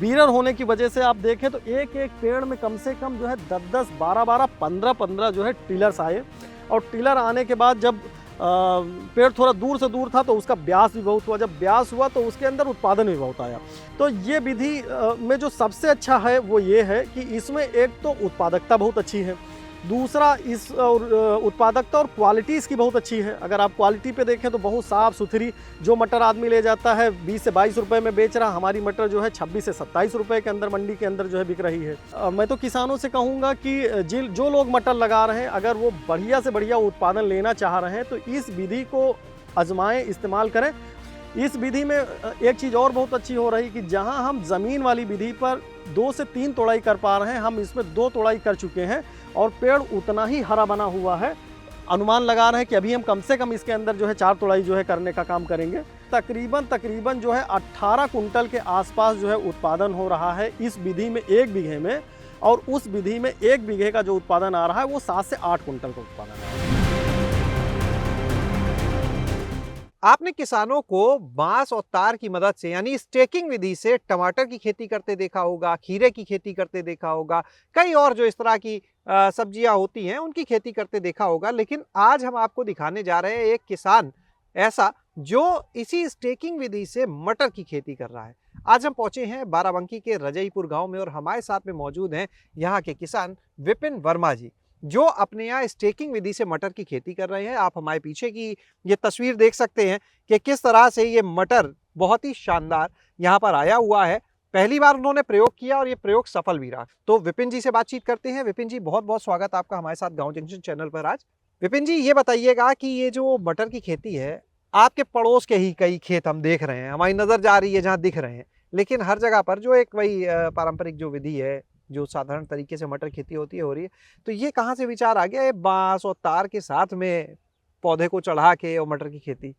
Bearer होने की वजह से आप देखें तो एक एक पेड़ में कम से कम जो है 10-10, 12-12, 15-15 जो है टिलर्स आए। और टिलर आने के बाद जब पेड़ थोड़ा दूर से दूर था तो उसका ब्यास भी बहुत हुआ, जब ब्यास हुआ तो उसके अंदर उत्पादन भी बहुत आया। तो ये विधि में जो सबसे अच्छा है वो ये है कि इसमें एक तो उत्पादकता बहुत अच्छी है, दूसरा इस उत्पादकता और क्वालिटी इसकी बहुत अच्छी है। अगर आप क्वालिटी पे देखें तो बहुत साफ़ सुथरी, जो मटर आदमी ले जाता है 20 से 22 रुपए में बेच रहा, हमारी मटर जो है 26 से 27 रुपए के अंदर मंडी के अंदर जो है बिक रही है। मैं तो किसानों से कहूँगा कि जो लोग मटर लगा रहे हैं, अगर वो बढ़िया से बढ़िया उत्पादन लेना चाह रहे हैं तो इस विधि को आजमाएं, इस्तेमाल करें। इस विधि में एक चीज़ और बहुत अच्छी हो रही कि जहां हम ज़मीन वाली विधि पर 2 से 3 तोड़ाई कर पा रहे हैं, हम इसमें 2 तोड़ाई कर चुके हैं और पेड़ उतना ही हरा बना हुआ है। अनुमान लगा रहे हैं कि अभी हम कम से कम इसके अंदर जो है 4 तोड़ाई जो है करने का काम करेंगे। तकरीबन जो है 18 कुंटल के आसपास जो है उत्पादन हो रहा है इस विधि में 1 बीघे में, और उस विधि में 1 बीघे का जो उत्पादन आ रहा है वो 7 से 8 कुंटल का उत्पादन आ रहा है। आपने किसानों को बांस और तार की मदद से यानी स्टेकिंग विधि से टमाटर की खेती करते देखा होगा, खीरे की खेती करते देखा होगा, कई और जो इस तरह की सब्जियां होती हैं उनकी खेती करते देखा होगा। लेकिन आज हम आपको दिखाने जा रहे हैं एक किसान ऐसा जो इसी स्टेकिंग विधि से मटर की खेती कर रहा है। आज हम पहुंचे हैं बाराबंकी के रजईपुर गांव में और हमारे साथ में मौजूद हैं यहाँ के किसान विपिन वर्मा जी, जो अपने यहाँ स्टेकिंग विधि से मटर की खेती कर रहे हैं। आप हमारे पीछे की ये तस्वीर देख सकते हैं कि किस तरह से ये मटर बहुत ही शानदार यहाँ पर आया हुआ है। पहली बार उन्होंने प्रयोग किया और ये प्रयोग सफल भी रहा। तो विपिन जी से बातचीत करते हैं। विपिन जी, बहुत बहुत स्वागत आपका हमारे साथ गांव जंक्शन चैनल पर आज। विपिन जी, ये बताइएगा कि ये जो मटर की खेती है, आपके पड़ोस के ही कई खेत हम देख रहे हैं, हमारी नजर जा रही है जहाँ दिख रहे हैं, लेकिन हर जगह पर जो एक वही पारंपरिक जो विधि है, जो साधारण तरीके से मटर खेती होती है, हो रही है। तो ये कहाँ से विचार आ गया है बांस और तार के साथ में पौधे को चढ़ा के और मटर की खेती?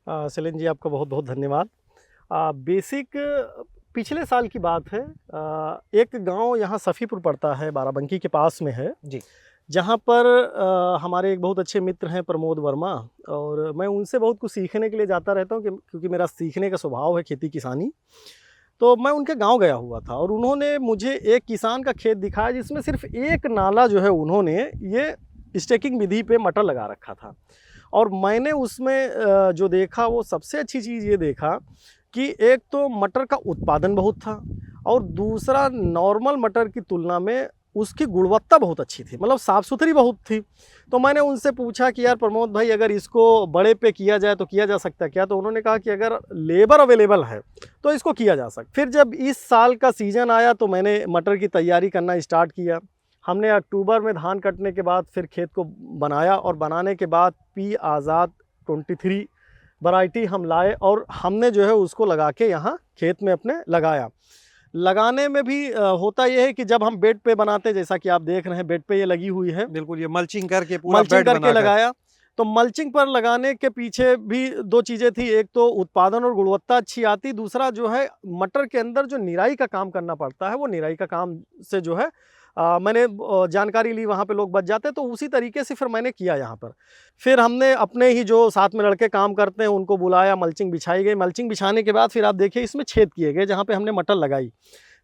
शैलेंद्र जी, आपका बहुत बहुत धन्यवाद। बेसिक पिछले साल की बात है। एक गांव यहाँ सफ़ीपुर पड़ता है, बाराबंकी के पास में है जी, जहाँ पर हमारे एक बहुत अच्छे मित्र हैं प्रमोद वर्मा, और मैं उनसे बहुत कुछ सीखने के लिए जाता रहता हूँ क्योंकि मेरा सीखने का स्वभाव है खेती किसानी। तो मैं उनके गांव गया हुआ था और उन्होंने मुझे एक किसान का खेत दिखाया जिसमें सिर्फ एक नाला जो है उन्होंने ये स्टेकिंग विधि पे मटर लगा रखा था। और मैंने उसमें जो देखा, वो सबसे अच्छी चीज़ ये देखा कि एक तो मटर का उत्पादन बहुत था और दूसरा नॉर्मल मटर की तुलना में उसकी गुणवत्ता बहुत अच्छी थी, मतलब साफ़ सुथरी बहुत थी। तो मैंने उनसे पूछा कि यार प्रमोद भाई, अगर इसको बड़े पे किया जाए तो किया जा सकता है क्या? तो उन्होंने कहा कि अगर लेबर अवेलेबल है तो इसको किया जा सकता। फिर जब इस साल का सीज़न आया तो मैंने मटर की तैयारी करना स्टार्ट किया। हमने अक्टूबर में धान कटने के बाद फिर खेत को बनाया और बनाने के बाद पी आज़ाद 23 वैरायटी हम लाए और हमने जो है उसको लगा के यहाँ खेत में अपने लगाया। लगाने में भी होता यह है कि जब हम बेड पे बनाते, जैसा कि आप देख रहे हैं बेड पे ये लगी हुई है, बिल्कुल, ये मल्चिंग करके पूरा मल्चिंग बेड करके लगाया। तो मल्चिंग पर लगाने के पीछे भी 2 चीज़ें थी, एक तो उत्पादन और गुणवत्ता अच्छी आती, दूसरा जो है मटर के अंदर जो निराई का काम करना पड़ता है, वो निराई का काम से जो है मैंने जानकारी ली, वहाँ पे लोग बच जाते, तो उसी तरीके से फिर मैंने किया यहाँ पर। फिर हमने अपने ही जो साथ में लड़के काम करते हैं उनको बुलाया, मल्चिंग बिछाई गई। मल्चिंग बिछाने के बाद फिर आप देखिए इसमें छेद किए गए जहाँ पे हमने मटर लगाई।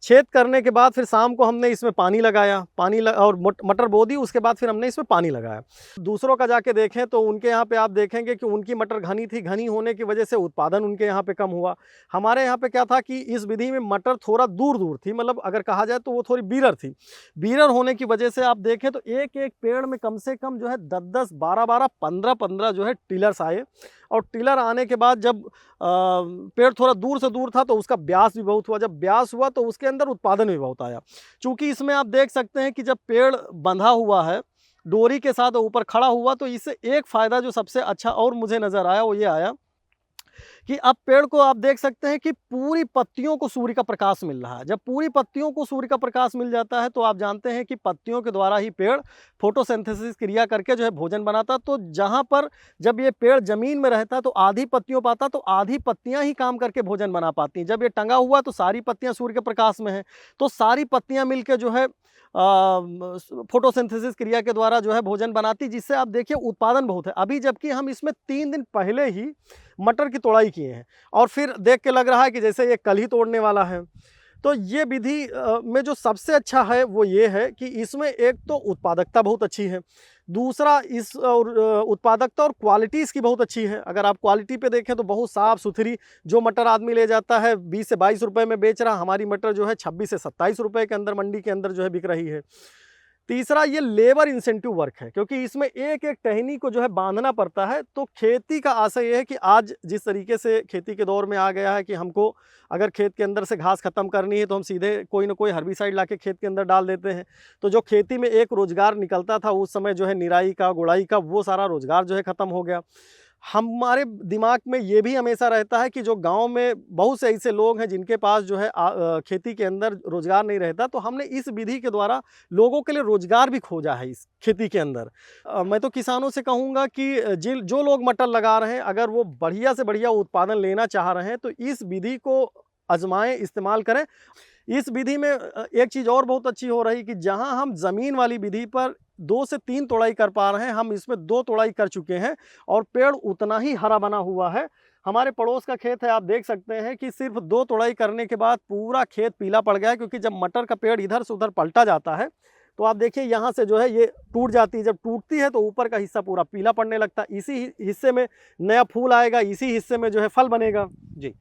छेद करने के बाद फिर शाम को हमने इसमें पानी लगाया, और मटर बो दी। उसके बाद फिर हमने इसमें पानी लगाया। दूसरों का जाके देखें तो उनके यहाँ पे आप देखेंगे कि उनकी मटर घनी थी, घनी होने की वजह से उत्पादन उनके यहाँ पे कम हुआ। हमारे यहाँ पे क्या था कि इस विधि में मटर थोड़ा दूर दूर थी, मतलब अगर कहा जाए तो वो थोड़ी बीरर थी। बीरर होने की वजह से आप देखें तो एक एक पेड़ में कम से कम जो है 10-10, 12-12, 15-15 जो है टिलर्स आए। और टिलर आने के बाद जब पेड़ थोड़ा दूर से दूर था तो उसका ब्यास भी बहुत हुआ, जब ब्यास हुआ तो उसके अंदर उत्पादन भी बहुत आया। चूँकि इसमें आप देख सकते हैं कि जब पेड़ बंधा हुआ है डोरी के साथ ऊपर खड़ा हुआ, तो इससे एक फ़ायदा जो सबसे अच्छा और मुझे नज़र आया वो ये आया कि अब पेड़ को आप देख सकते हैं कि पूरी पत्तियों को सूर्य का प्रकाश मिल रहा है। जब पूरी पत्तियों को सूर्य का प्रकाश मिल जाता है तो आप जानते हैं कि पत्तियों के द्वारा ही पेड़ फोटोसिंथेसिस क्रिया करके जो है भोजन बनाता। तो जहाँ पर जब ये पेड़ ज़मीन में रहता तो आधी पत्तियों पाता, तो आधी पत्तियाँ ही काम करके भोजन बना पाती हैं। जब ये टंगा हुआ तो सारी पत्तियाँ सूर्य के प्रकाश में हैं, तो सारी पत्तियाँ मिलकर जो है फोटोसिंथेसिस क्रिया के द्वारा जो है भोजन बनाती, जिससे आप देखिए उत्पादन बहुत है। अभी जबकि हम इसमें 3 दिन पहले ही मटर की तोड़ाई किए हैं और फिर देख के लग रहा है कि जैसे ये कल ही तोड़ने वाला है। तो ये विधि में जो सबसे अच्छा है वो ये है कि इसमें एक तो उत्पादकता बहुत अच्छी है, दूसरा इस उत्पादकता और क्वालिटी इसकी बहुत अच्छी है। अगर आप क्वालिटी पे देखें तो बहुत साफ़ सुथरी, जो मटर आदमी ले जाता है 20 से 22 रुपए में बेच रहा, हमारी मटर जो है 26 से 27 रुपए के अंदर मंडी के अंदर जो है बिक रही है। तीसरा ये लेबर इंसेंटिव वर्क है, क्योंकि इसमें एक एक टहनी को जो है बांधना पड़ता है। तो खेती का आशय ये है कि आज जिस तरीके से खेती के दौर में आ गया है कि हमको अगर खेत के अंदर से घास खत्म करनी है तो हम सीधे कोई ना कोई हर्बिसाइड लाके खेत के अंदर डाल देते हैं। तो जो खेती में एक रोजगार निकलता था उस समय जो है निराई का, गुड़ाई का, वो सारा रोजगार जो है खत्म हो गया। हमारे दिमाग में ये भी हमेशा रहता है कि जो गांव में बहुत से ऐसे लोग हैं जिनके पास जो है खेती के अंदर रोजगार नहीं रहता, तो हमने इस विधि के द्वारा लोगों के लिए रोजगार भी खोजा है इस खेती के अंदर। मैं तो किसानों से कहूँगा कि जो लोग मटर लगा रहे हैं, अगर वो बढ़िया से बढ़िया उत्पादन लेना चाह रहे हैं तो इस विधि को आजमाएं, इस्तेमाल करें। इस विधि में एक चीज़ और बहुत अच्छी हो रही कि जहां हम ज़मीन वाली विधि पर 2 से 3 तोड़ाई कर पा रहे हैं, हम इसमें 2 तोड़ाई कर चुके हैं और पेड़ उतना ही हरा बना हुआ है। हमारे पड़ोस का खेत है, आप देख सकते हैं कि सिर्फ 2 तोड़ाई करने के बाद पूरा खेत पीला पड़ गया है, क्योंकि जब मटर का पेड़ इधर से उधर पलटा जाता है तो आप देखिए यहाँ से जो है ये टूट जाती है। जब टूटती है तो ऊपर का हिस्सा पूरा पीला पड़ने लगता है। इसी हिस्से में नया फूल आएगा, इसी हिस्से में जो है फल बनेगा जी।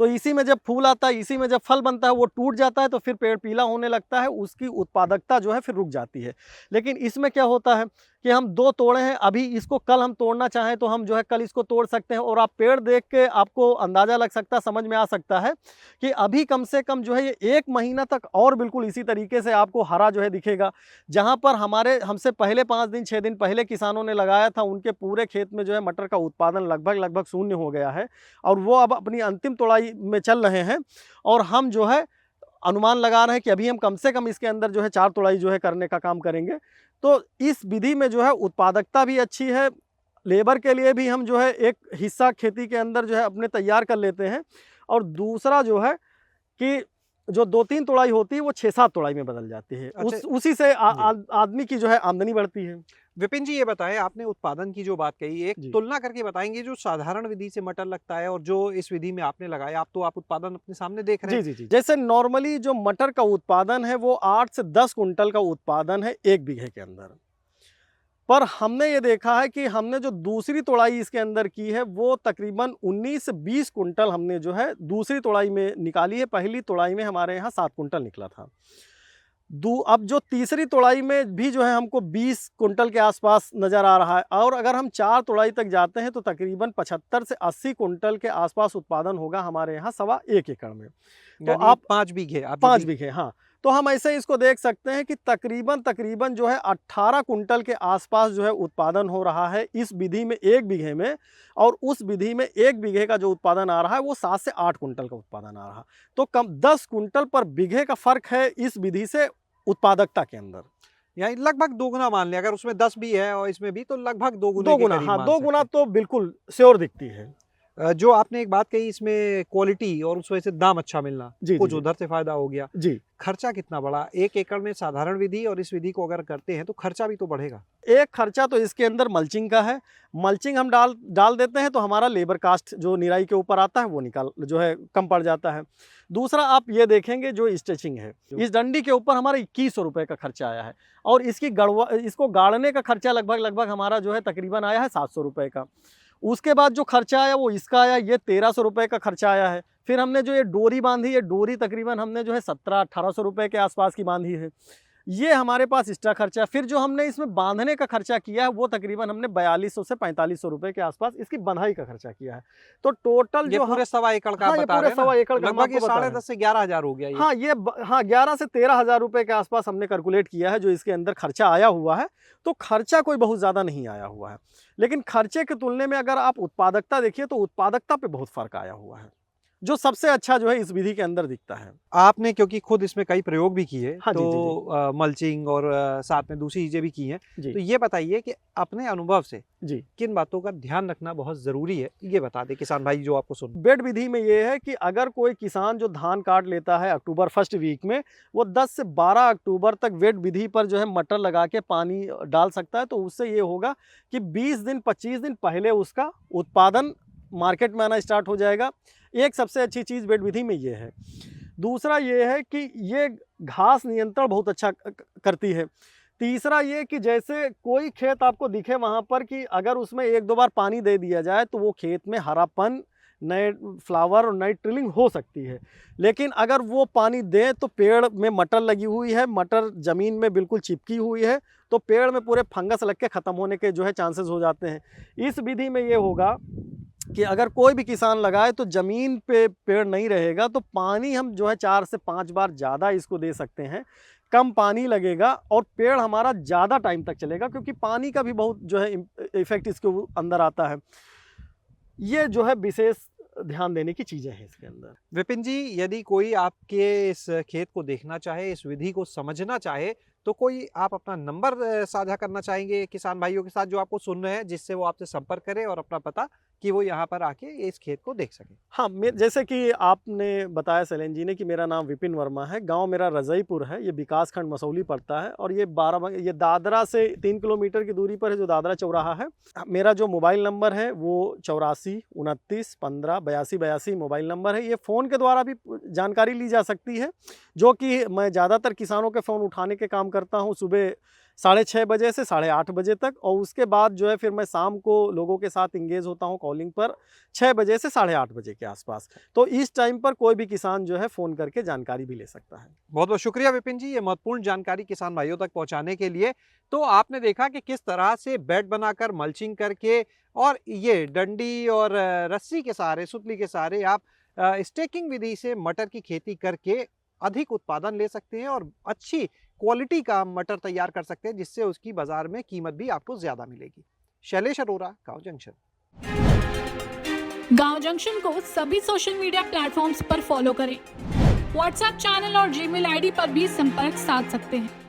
तो इसी में जब फूल आता है, इसी में जब फल बनता है, वो टूट जाता है तो फिर पेड़ पीला होने लगता है, उसकी उत्पादकता जो है फिर रुक जाती है। लेकिन इसमें क्या होता है कि हम 2 तोड़े हैं, अभी इसको कल हम तोड़ना चाहें तो हम जो है कल इसको तोड़ सकते हैं। और आप पेड़ देख के आपको अंदाज़ा लग सकता है, समझ में आ सकता है कि अभी कम से कम जो है ये 1 महीना तक और बिल्कुल इसी तरीके से आपको हरा जो है दिखेगा। जहाँ पर हमसे पहले 5 दिन 6 दिन पहले किसानों ने लगाया था, उनके पूरे खेत में जो है मटर का उत्पादन लगभग शून्य हो गया है और वो अब अपनी अंतिम तोड़ाई में चल रहे हैं। और हम जो है अनुमान लगा रहे हैं कि अभी हम कम से कम इसके अंदर जो है 4 तोड़ाई जो है करने का काम करेंगे। तो इस विधि में जो है उत्पादकता भी अच्छी है, लेबर के लिए भी हम जो है एक हिस्सा खेती के अंदर जो है अपने तैयार कर लेते हैं, और दूसरा जो है कि जो 2-3 तोड़ाई होती है वो 6-7 तोड़ाई में बदल जाती है। उसी से आदमी की जो है आमदनी बढ़ती है। विपिन जी, ये बताएं, आपने उत्पादन की जो बात कही, एक तुलना करके बताएंगे जो साधारण विधि से मटर लगता है और जो इस विधि में आपने लगाया। आप उत्पादन अपने सामने देख रहे हैं। जी। जैसे नॉर्मली जो मटर का उत्पादन है वो 8 से 10 कुंटल का उत्पादन है 1 बीघे के अंदर। पर हमने ये देखा है कि हमने जो दूसरी तोड़ाई इसके अंदर की है वो तकरीबन 19 से 20 कुंटल हमने जो है दूसरी तोड़ाई में निकाली है। पहली तोड़ाई में हमारे यहाँ 7 कुंटल निकला था। अब जो तीसरी तोड़ाई में भी जो है हमको 20 कुंटल के आसपास नज़र आ रहा है, और अगर हम 4 तोड़ाई तक जाते हैं तो तकरीबन 75 से 80 कुंटल के आसपास उत्पादन होगा हमारे यहाँ 1.25 एकड़ में। तो आप 5 बीघे, 5 बीघे, हाँ। तो हम ऐसे इसको देख सकते हैं कि तकरीबन जो है 18 कुंटल के आसपास जो है उत्पादन हो रहा है इस विधि में 1 बीघे में, और उस विधि में 1 बीघे का जो उत्पादन आ रहा है वो 7 से 8 कुंटल का उत्पादन आ रहा। तो कम 10 कुंटल पर बीघे का फर्क है इस विधि से उत्पादकता के अंदर। यानी लगभग 2 गुना मान लिया, अगर उसमें 10 भी है और इसमें भी तो लगभग 2 गुना। हाँ, 2 गुना तो बिल्कुल श्योर दिखती है। जो आपने एक बात कही, इसमें क्वालिटी और उस वजह से दाम अच्छा मिलना, कुछ उधर से फायदा हो गया जी। खर्चा कितना बढ़ा 1 एकड़ में साधारण विधि और इस विधि को अगर करते हैं तो खर्चा भी तो बढ़ेगा। एक खर्चा तो इसके अंदर मल्चिंग का है। मल्चिंग हम डाल देते हैं तो हमारा लेबर कास्ट जो निराई के ऊपर आता है वो जो है कम पड़ जाता है। दूसरा आप ये देखेंगे जो स्ट्रेचिंग है, इस डंडी के ऊपर हमारा 2100 रुपये का खर्चा आया है, और इसको गाड़ने का खर्चा लगभग हमारा जो है तकरीबन आया है 700 रुपये का। उसके बाद जो खर्चा आया वो इसका आया, ये 1300 रुपये का खर्चा आया है। फिर हमने जो ये डोरी बांधी, ये डोरी तकरीबन हमने जो है 1700-1800 रुपये के आसपास की बांधी है। ये हमारे पास एक्स्ट्रा खर्चा है। फिर जो हमने इसमें बांधने का खर्चा किया है वो तकरीबन हमने 4200 से 4500 रुपये के आसपास इसकी बंधाई का खर्चा किया है। तो टोटल जो पूरे 1.25 एकड़ का, हाँ, ये पूरे 1.25 एकड़ का लगभग 10.5 से 11,000 हो गया। हाँ, 11 से 13,000 रुपये के आसपास हमने कैलकुलेट किया है जो इसके अंदर खर्चा आया हुआ है। तो खर्चा कोई बहुत ज़्यादा नहीं आया हुआ है, लेकिन खर्चे के तुलने में अगर आप उत्पादकता देखिए तो उत्पादकता पे बहुत फर्क आया हुआ है, जो सबसे अच्छा जो है इस विधि के अंदर दिखता है। आपने क्योंकि खुद इसमें कई प्रयोग भी किए, हाँ, तो मल्चिंग और साथ में दूसरी चीजें भी की हैं, तो ये बताइए कि अपने अनुभव से किन बातों का ध्यान रखना बहुत जरूरी है, ये बता दे किसान भाई जो आपको सुन। बेड विधि में ये है कि अगर कोई किसान जो धान काट लेता है अक्टूबर फर्स्ट वीक में, वो 10 से 12 अक्टूबर तक वेट विधि पर जो है मटर लगा के पानी डाल सकता है। तो उससे ये होगा कि 20 दिन 25 दिन पहले उसका उत्पादन मार्केट में आना स्टार्ट हो जाएगा। एक सबसे अच्छी चीज़ बेड विधि में ये है। दूसरा ये है कि ये घास नियंत्रण बहुत अच्छा करती है। तीसरा ये कि जैसे कोई खेत आपको दिखे वहाँ पर कि अगर उसमें 1-2 बार पानी दे दिया जाए तो वो खेत में हरापन, नए फ्लावर और नई ट्रिलिंग हो सकती है। लेकिन अगर वो पानी दें तो पेड़ में मटर लगी हुई है, मटर ज़मीन में बिल्कुल चिपकी हुई है, तो पेड़ में पूरे फंगस लग के ख़त्म होने के जो है चांसेस हो जाते हैं। इस विधि में ये होगा कि अगर कोई भी किसान लगाए तो ज़मीन पे पेड़ नहीं रहेगा, तो पानी हम जो है 4 से 5 बार ज़्यादा इसको दे सकते हैं। कम पानी लगेगा और पेड़ हमारा ज़्यादा टाइम तक चलेगा, क्योंकि पानी का भी बहुत जो है इफ़ेक्ट इसके अंदर आता है। ये जो है विशेष ध्यान देने की चीज़ें हैं इसके अंदर। विपिन जी, यदि कोई आपके इस खेत को देखना चाहे, इस विधि को समझना चाहे, तो कोई आप अपना नंबर साझा करना चाहेंगे किसान भाइयों के साथ जो आपको सुन रहे हैं, जिससे वो आपसे संपर्क करें और अपना पता कि वो यहाँ पर आके इस खेत को देख सकें? हाँ, जैसे कि आपने बताया शैलेंद्र जी ने कि मेरा नाम विपिन वर्मा है, गांव मेरा रजईपुर है, ये विकासखंड मसौली पड़ता है और ये दादरा से 3 किलोमीटर की दूरी पर है, जो दादरा चौराहा है। मेरा जो मोबाइल नंबर है वो 84 29 15 82 82 मोबाइल नंबर है। ये फ़ोन के द्वारा भी जानकारी ली जा सकती है, जो कि मैं ज़्यादातर किसानों के फ़ोन उठाने के काम करता हूँ सुबह 6:30 बजे से 8:30 बजे तक, और उसके बाद जो है फिर मैं शाम को लोगों के साथ इंगेज होता हूं कॉलिंग पर 6 बजे से 8:30 बजे के आसपास। तो इस टाइम पर कोई भी किसान जो है फ़ोन करके जानकारी भी ले सकता है। बहुत बहुत शुक्रिया विपिन जी, ये महत्वपूर्ण जानकारी किसान भाइयों तक पहुंचाने के लिए। तो आपने देखा कि किस तरह से बेड बनाकर, मल्चिंग करके और ये डंडी और रस्सी के सहारे, सुतली के सहारे आप स्टेकिंग विधि से मटर की खेती करके अधिक उत्पादन ले सकते हैं और अच्छी क्वालिटी का मटर तैयार कर सकते हैं, जिससे उसकी बाजार में कीमत भी आपको ज्यादा मिलेगी। शैलेश अरोरा, गांव जंक्शन। गांव जंक्शन को सभी सोशल मीडिया प्लेटफॉर्म्स पर फॉलो करें। व्हाट्सएप चैनल और जीमेल आईडी पर भी संपर्क साध सकते हैं।